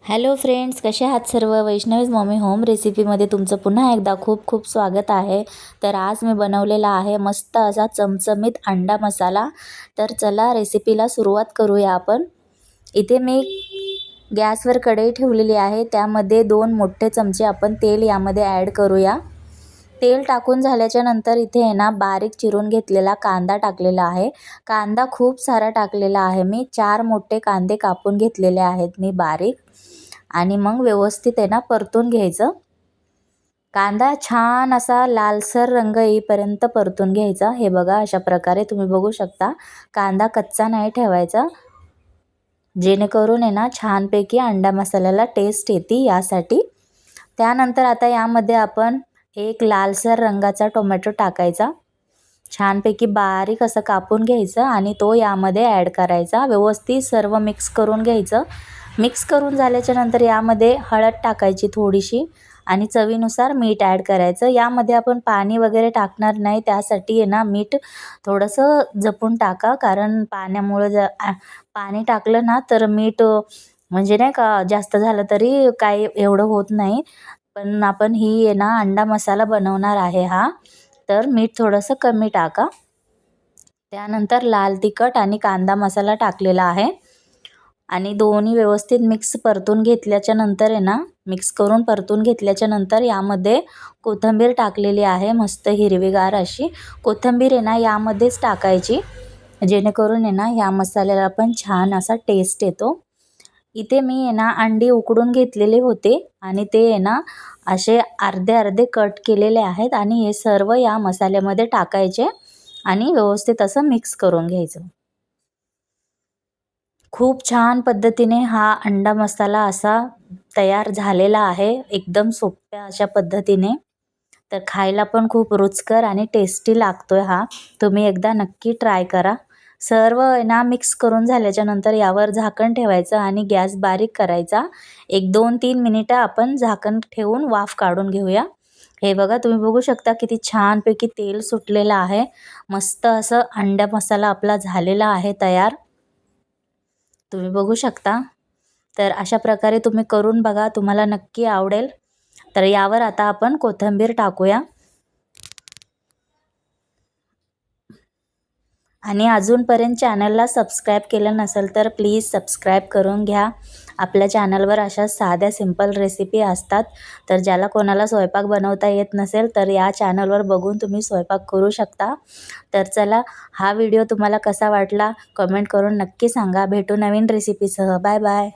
Hello friends, कसे आहात सर्व. वैष्णवीज मम्मी होम रेसिपीमध्ये तुमचं पुन्हा एकदा खूप खूप स्वागत आहे. तर आज मी बनवलेला आहे मस्त असा चमचमीत अंडा मसाला. तर चला रेसिपीला सुरुवात करूया आपण. इथे मी गॅसवर कढई ठेवलेली आहे. त्यामध्ये 2 मोठे चमचे आपण तेल यामध्ये ॲड करूया. तेल टाकून झाल्याच्या नंतर इथे आहे ना बारीक चिरून घेतलेला कांदा टाकलेला आहे. कांदा खूप सारा टाकलेला आहे. मी 4 मोठे कांदे कापून घेतलेले आहेत मी बारीक. आणि मग व्यवस्थित आहे ना परतून घ्यायचं. कांदा छान असा लालसर रंग येईपर्यंत परतून घ्यायचा. हे बघा, अशा प्रकारे तुम्ही बघू शकता. कांदा कच्चा नाही ठेवायचा, जेणेकरून आहे ना छानपैकी अंडा मसाल्याला टेस्ट येते यासाठी. त्यानंतर आता यामध्ये आपण एक लालसर रंगाचा टोमॅटो टाकायचा. छानपैकी बारीक असं कापून घ्यायचं आणि तो यामध्ये ॲड करायचा. व्यवस्थित सर्व मिक्स करून घ्यायचं. मिक्स करून झाल्याच्या नंतर यामध्ये हळद टाकायची थोडीशी आणि चवीनुसार मीठ ॲड करायचं. यामध्ये आपण पाणी वगैरे टाकणार नाही, त्यासाठी आहे ना मीठ थोडंसं जपून टाका, कारण पाण्यामुळं पाणी टाकलं ना तर मीठ म्हणजे नाही का जास्त झालं तरी काही एवढं होत नाही. पण आपण ही आहे ना अंडा मसाला बनवणार आहे हा, तर मीठ थोडंसं कमी टाका. त्यानंतर लाल तिखट आणि कांदा मसाला टाकलेला आहे आणि दोन्ही व्यवस्थित मिक्स परतून घेतल्याच्या नंतर आहे ना मिक्स करून परतून घेतल्याच्या नंतर यामध्ये कोथिंबीर टाकलेली आहे. मस्त हिरवीगार अशी कोथिंबीर आहे ना यामध्येच टाकायची, जेणेकरून आहे ना ह्या मसाल्याला पण छान असा टेस्ट येतो. इथे मी आहे ना अंडी उकडून घेतलेले होते आणि ते आहे ना असे अर्धे अर्धे कट केलेले आहेत आणि हे सर्व या मसाल्यामध्ये टाकायचे आणि व्यवस्थित असं मिक्स करून घ्यायचं. खूप छान पद्धतीने हा अंडा मसाला असा तयार झालेला आहे, एकदम सोप्या अशा पद्धतीने. तर खायला पण खूप रुचकर आणि टेस्टी लागतोय हा. तुम्ही एकदा नक्की ट्राय करा. सर्व ना मिक्स करून झाल्याच्या नंतर यावर झाकण ठेवायचं आणि गॅस बारीक करायचा. एक 2-3 मिनिटं आपण झाकण ठेवून वाफ काढून घेऊया. हे बघा, तुम्ही बघू शकता किती छानपैकी तेल सुटलेलं आहे. मस्त असं अंडा मसाला आपला झालेला आहे तयार, तुम्ही बघू शकता. तर अशा प्रकारे तुम्ही करून बघा, तुम्हाला नक्की आवडेल. तर यावर आता आपण कोथिंबीर टाकूया. आणि अजूनपर्यंत चॅनलला सबस्क्राईब केलं नसेल तर प्लीज सबस्क्राईब करून घ्या. आपल्या चॅनलवर अशा साध्या सिंपल रेसिपी असतात. तर ज्याला कोणाला स्वयंपाक बनवता येत नसेल तर या चॅनलवर बघून तुम्ही स्वयंपाक करू शकता. तर चला, हा व्हिडिओ तुम्हाला कसा वाटला कमेंट करून नक्की सांगा. भेटू नवीन रेसिपीसह. Bye bye.